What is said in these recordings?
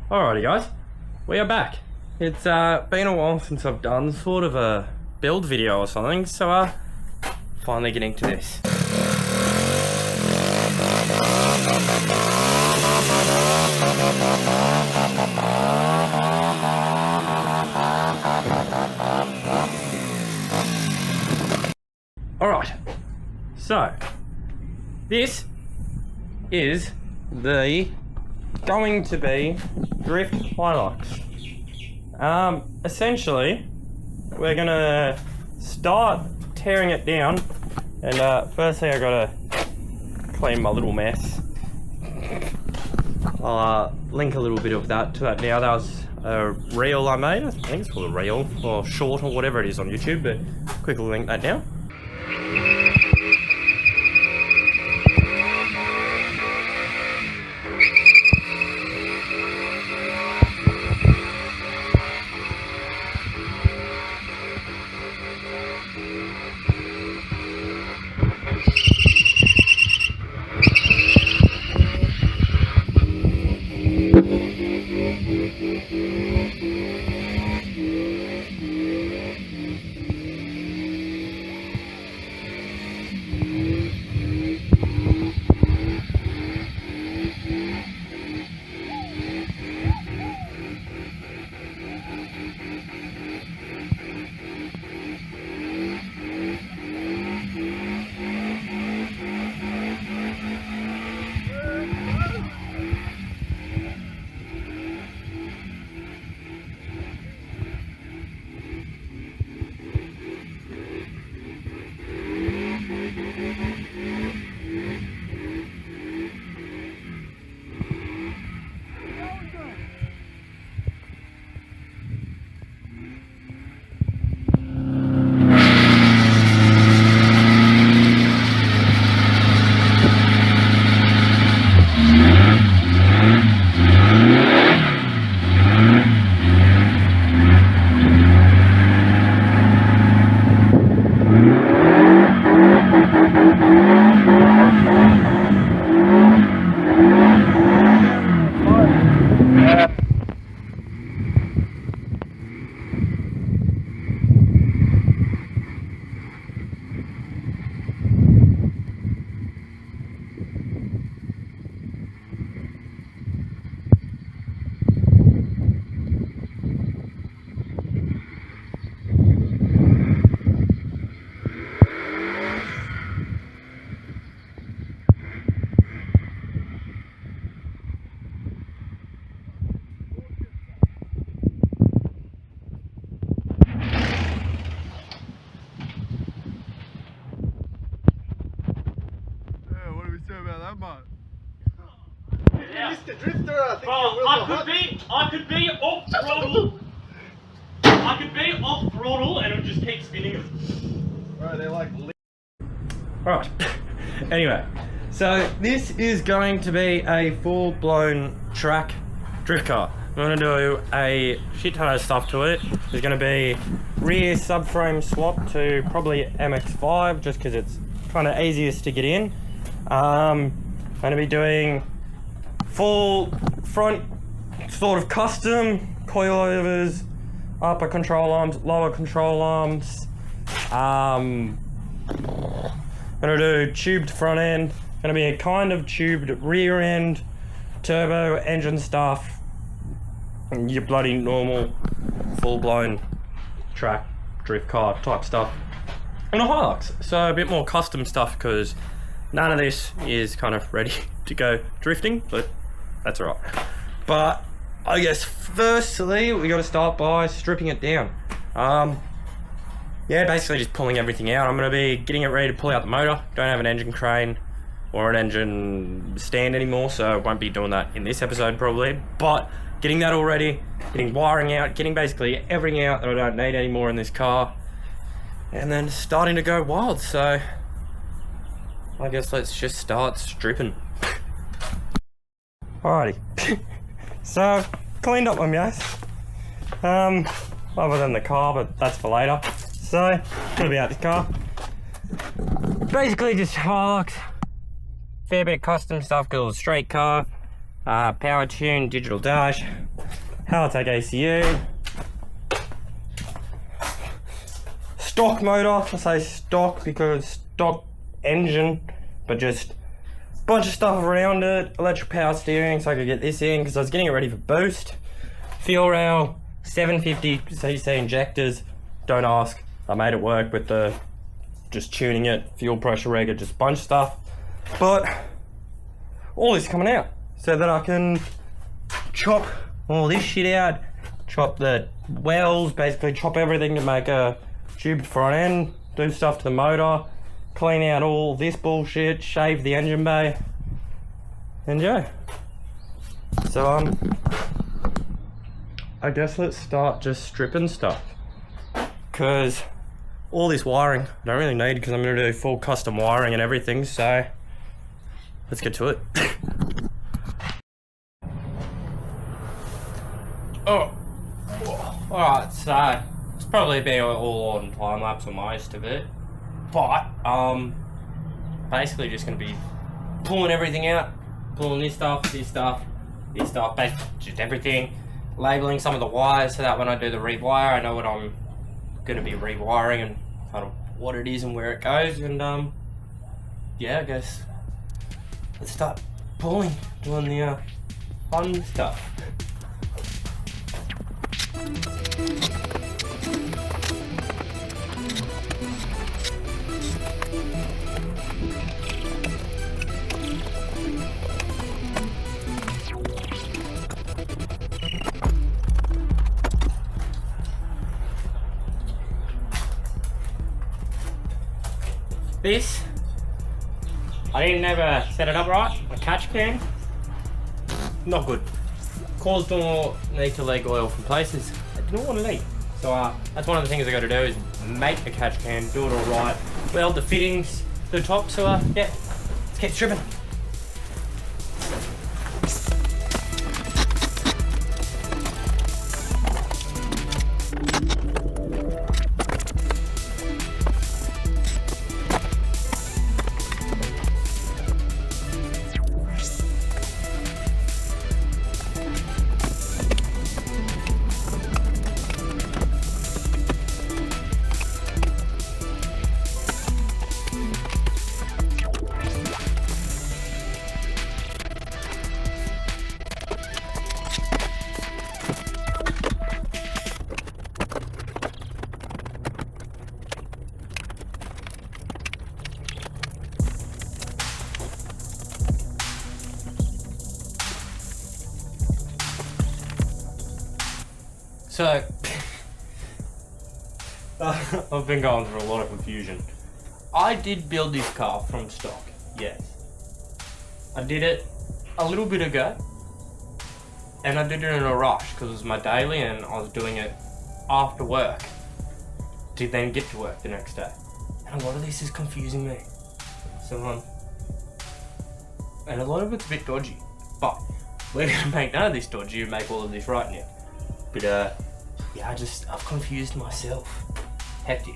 Alrighty guys, we are back. It's been a while since I've done sort of a build video or something, so finally getting to this. Alright, so this is going to be drift Hilux. Essentially, we're gonna start tearing it down, and firstly I gotta clean my little mess. I'll link a little bit of that to that now. That was a reel I made. I think it's called a reel or short or whatever it is on YouTube, but quickly link that down. Yeah. Mr. Drifter, I think I could be off throttle. I could be off throttle and it would just keep spinning them. Bro, they're like... Alright. Anyway, so this is going to be a full-blown track drift car. I'm going to do a shit ton of stuff to it. There's going to be rear subframe swap to probably MX-5 just because it's kind of easiest to get in. I'm going to be doing full front sort of custom coilovers, upper control arms, lower control arms. I'm gonna do tubed front end, gonna be a kind of tubed rear end, turbo engine stuff, and your bloody normal full-blown track drift car type stuff, and a Hilux. So a bit more custom stuff because none of this is kind of ready to go drifting, but that's alright. But I guess firstly we got to start by stripping it down. Yeah, basically just pulling everything out. I'm going to be getting it ready to pull out the motor. Don't have an engine crane or an engine stand anymore, so I won't be doing that in this episode probably. But getting that all ready, getting wiring out, getting basically everything out that I don't need anymore in this car, and then starting to go wild. So I guess let's just start stripping. Alrighty. So cleaned up my mess. Other than the car, but that's for later. So, gonna be out this car. Basically just Hilux. Fair bit of custom stuff, got a little straight car, power tune, digital dash. Halitech ACU. Stock motor, I say stock because stock engine, but just a bunch of stuff around it. Electric power steering, so I could get this in because I was getting it ready for boost. Fuel rail, 750cc injectors. Don't ask, I made it work with the just tuning it, fuel pressure regulator, just a bunch of stuff. But all this coming out so that I can chop all this shit out, chop the wells, basically chop everything to make a tubed front end, do stuff to the motor, clean out all this bullshit, shave the engine bay, and yeah. So I guess let's start just stripping stuff, because all this wiring I don't really need, because I'm going to do full custom wiring and everything, so let's get to it. Oh, alright, so it's probably been all on time lapse on most of it, but basically just going to be pulling everything out, pulling this stuff, basically just everything, labeling some of the wires so that when I do the rewire I know what I'm going to be rewiring and kind of what it is and where it goes. And yeah, I guess let's start pulling, doing the fun stuff. This, I didn't ever set it up right. My catch can, not good. Caused all need to leak oil from places I didn't want to leak. So that's one of the things I got to do is make a catch can, do it all right, weld the fittings to the top. So yeah, let's keep stripping. So, I've been going through a lot of confusion. I did build this car from stock, yes. I did it a little bit ago, and I did it in a rush because it was my daily and I was doing it after work to then get to work the next day. And a lot of this is confusing me. So, and a lot of it's a bit dodgy, but we're gonna make none of this dodgy and make all of this right now. But yeah, I've confused myself. Hectic.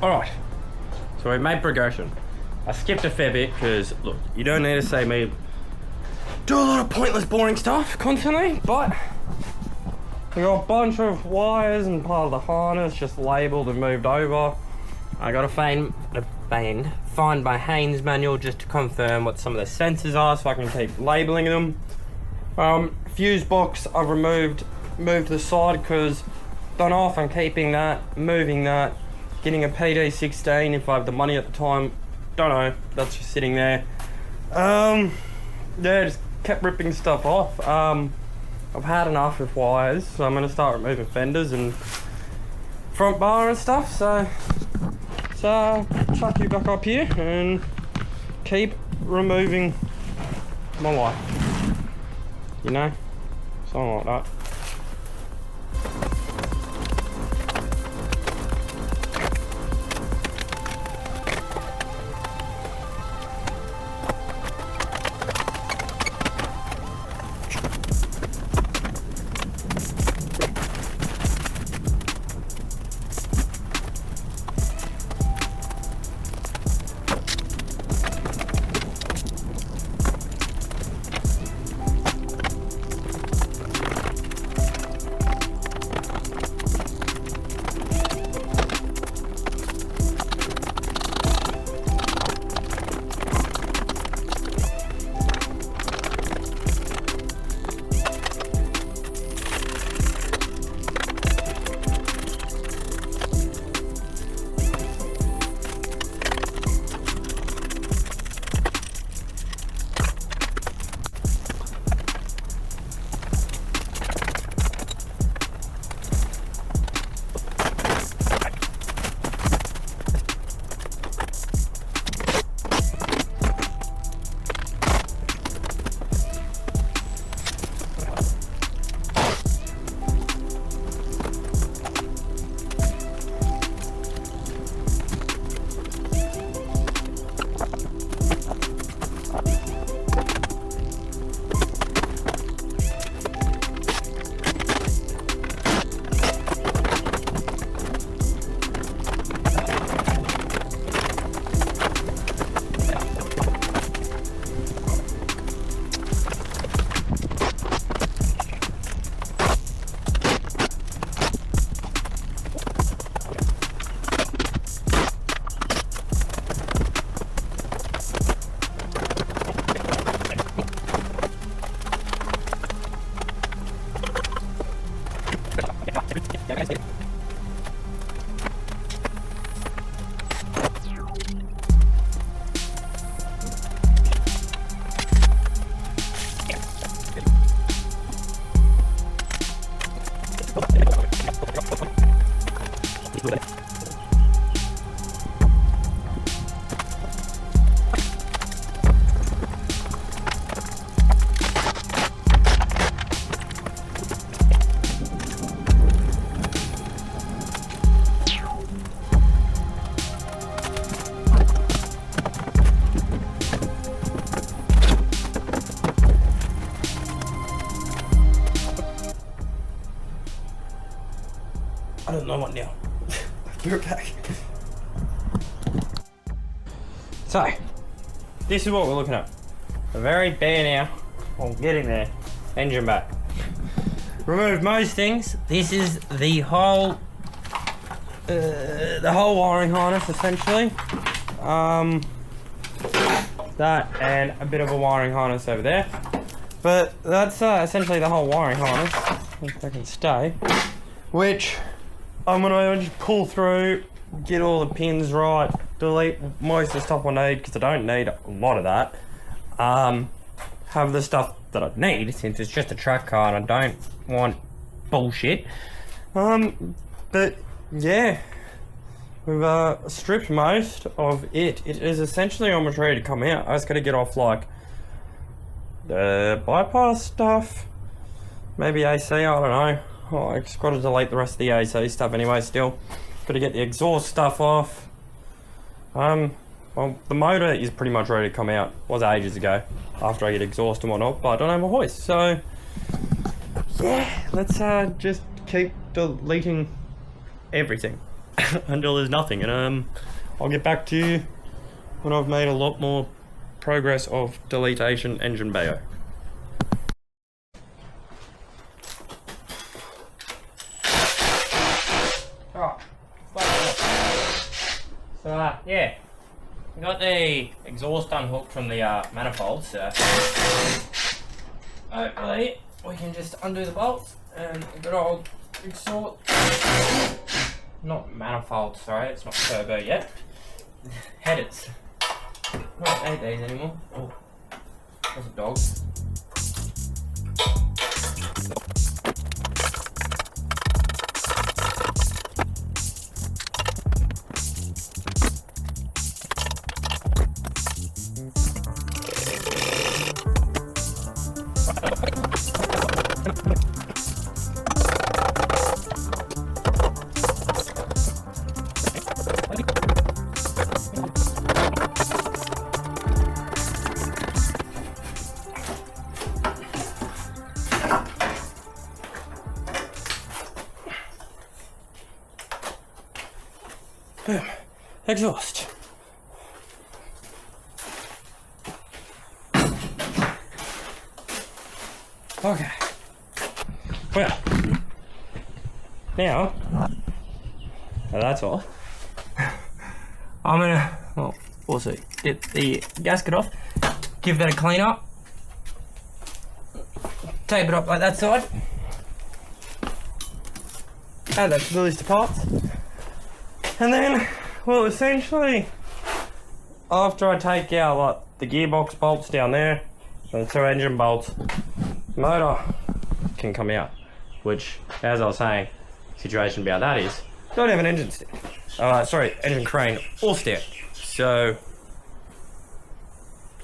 Alright, so we made progression. I skipped a fair bit because, look, you don't need to see me do a lot of pointless, boring stuff constantly, but we got a bunch of wires and part of the harness just labelled and moved over. I got to find my Haynes manual just to confirm what some of the sensors are so I can keep labelling them. Fuse box I've moved to the side because don't know if I'm keeping that, moving that, getting a PD16 if I have the money at the time. Don't know, that's just sitting there. Yeah, just kept ripping stuff off. I've had enough with wires, so I'm gonna start removing fenders and front bar and stuff. So chuck you back up here and keep removing my life. You know, something like that. I don't know what now. Be right back. So, this is what we're looking at. A very bare now. I'm getting there. Engine back. Removed most things. This is the whole wiring harness essentially. That and a bit of a wiring harness over there. But that's essentially the whole wiring harness. If I can stay. Which I'm gonna just pull through, get all the pins right, delete most of the stuff I need because I don't need a lot of that. Have the stuff that I need since it's just a track car and I don't want bullshit. But yeah, we've stripped most of it. It is essentially almost ready to come out. I just gotta get off like the bypass stuff, maybe AC, I don't know. Oh, I just got to delete the rest of the AC stuff anyway still. Got to get the exhaust stuff off. Well, the motor is pretty much ready to come out. Was ages ago, after I get exhaust and whatnot, but I don't have a hoist. So, yeah, let's just keep deleting everything. until there's nothing, and I'll get back to you when I've made a lot more progress of deletation engine bayo. Alright, so yeah, we got the exhaust unhooked from the manifold, so hopefully we can just undo the bolts and a good old exhaust, not manifold, sorry, it's not turbo yet, headers. I don't need these anymore. Oh, there's a dog. Boom. Exhaust. Okay. Well, now that's all. I'm gonna, well, also get the gasket off, give that a clean up, tape it up like that side, add that to the list of parts. And then, well, essentially, after I take out like the gearbox bolts down there, and the 2 engine bolts, the motor can come out. Which, as I was saying, situation about that is, don't have an engine stand. Sorry, engine crane or stand. So,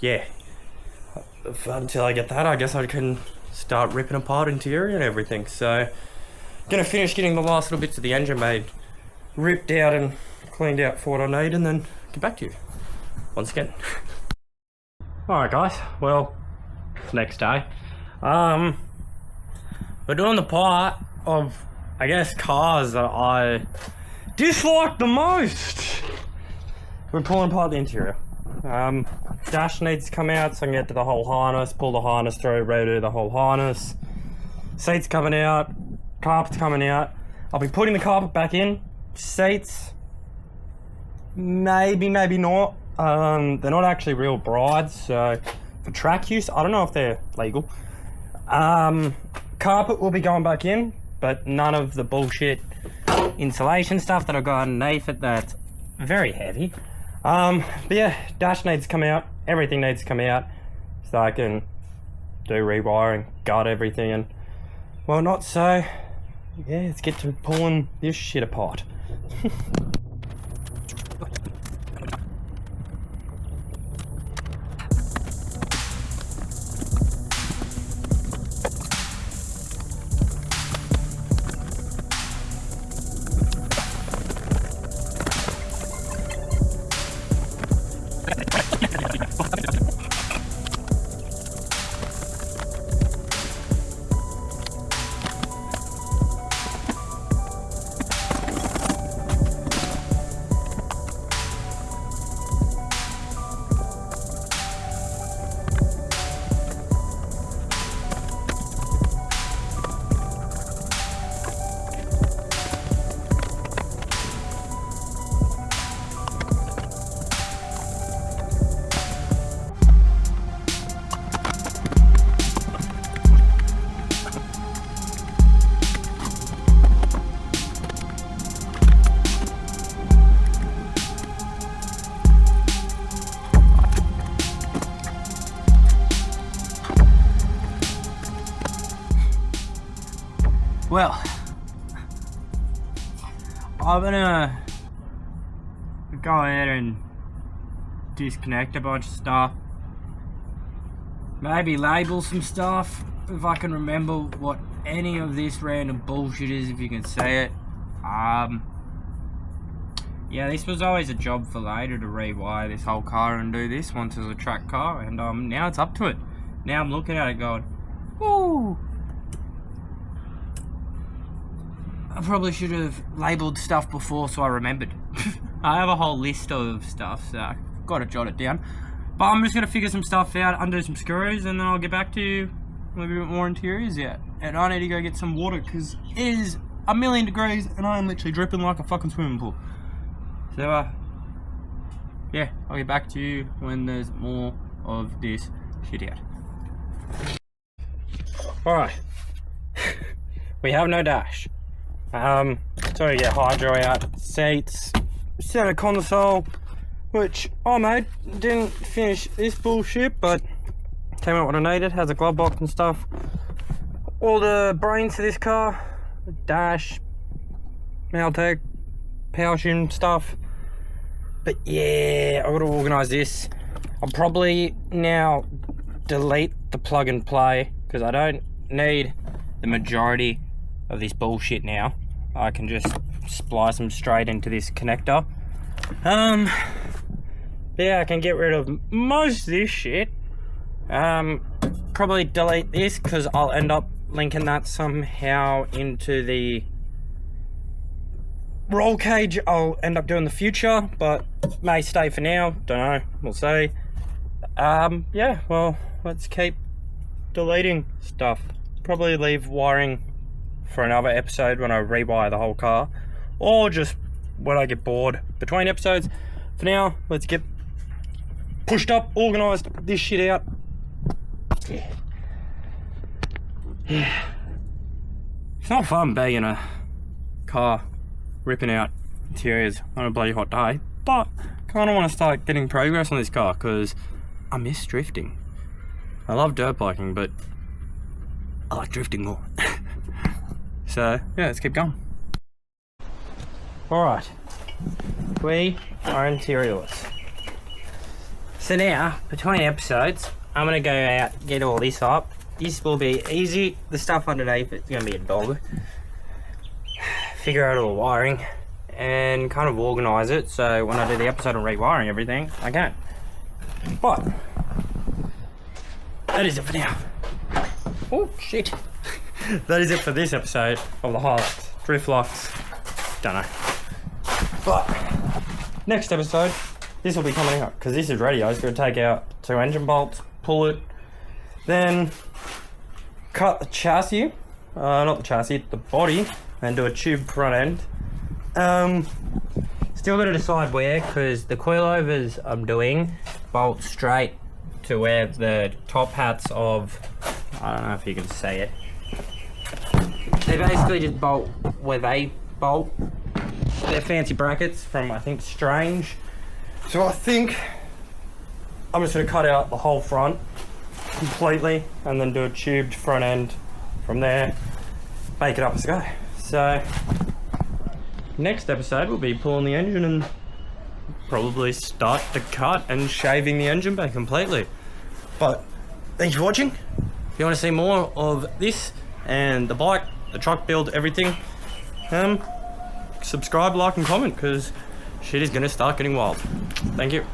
yeah. Until I get that, I guess I can start ripping apart interior and everything. So, gonna finish getting the last little bits of the engine bay ripped out and cleaned out for what I need, and then get back to you once again. Alright guys, well, it's next day. We're doing the part of, I guess, cars that I dislike the most. We're pulling apart the interior. Dash needs to come out so I can get to the whole harness, pull the harness through, redo the whole harness. Seats coming out, carpet's coming out. I'll be putting the carpet back in. Seats, maybe not. They're not actually real brides, so for track use, I don't know if they're legal. Carpet will be going back in, but none of the bullshit insulation stuff that I've got underneath it that's very heavy. But yeah, dash needs to come out, everything needs to come out, so I can do rewiring, gut everything, and well, not so. Yeah, let's get to pulling this shit apart. Well, I'm gonna go ahead and disconnect a bunch of stuff. Maybe label some stuff if I can remember what any of this random bullshit is, if you can say it. Yeah, this was always a job for later to rewire this whole car and do this once it was a track car, and now it's up to it. Now I'm looking at it going, woo! I probably should have labelled stuff before so I remembered. I have a whole list of stuff, so I've got to jot it down. But I'm just going to figure some stuff out, undo some screws, and then I'll get back to you with a bit more interiors yet. And I need to go get some water because it is 1,000,000 degrees and I am literally dripping like a fucking swimming pool. So, yeah, I'll get back to you when there's more of this shit out. Alright. We have no dash. So we get hydro out, seats, center console, which I made. Didn't finish this bullshit, but came out what I needed. Has a glove box and stuff. All the brains for this car, dash, Maltec, power tune stuff. But yeah, I've got to organise this. I'll probably now delete the plug and play because I don't need the majority of this bullshit now. I can just splice them straight into this connector. Yeah, I can get rid of most of this shit. Probably delete this because I'll end up linking that somehow into the roll cage I'll end up doing in the future, but may stay for now. Don't know, we'll see. Yeah, well, let's keep deleting stuff. Probably leave wiring for another episode when I rewire the whole car, or just when I get bored between episodes. For now, let's get pushed up, organised, this shit out. Yeah. It's not fun being in a car ripping out interiors on a bloody hot day, but kind of want to start getting progress on this car because I miss drifting. I love dirt biking, but I like drifting more. So yeah, let's keep going. Alright, we are interiorless. So now, between episodes, I'm going to go out, get all this up. This will be easy. The stuff underneath it's going to be a dog. Figure out all the wiring and kind of organise it so when I do the episode of rewiring everything, I can. But that is it for now. Oh shit. That is it for this episode of the Hilux Drift Locks. Don't know. But next episode, this will be coming out because this is ready. I was going to take out 2 engine bolts, pull it, then cut the chassis, not the chassis, the body, and do a tube front end. Still got to decide where because the coilovers I'm doing bolt straight to where the top hats of, I don't know if you can see it. They basically just bolt where they bolt. They're fancy brackets from, I think, Strange. So I think I'm just going to cut out the whole front completely and then do a tubed front end from there, make it up as go. So next episode we'll be pulling the engine and probably start the cut and shaving the engine back completely. But thanks for watching. If you want to see more of this and the bike, the truck build, everything, subscribe, like and comment because shit is going to start getting wild. Thank you.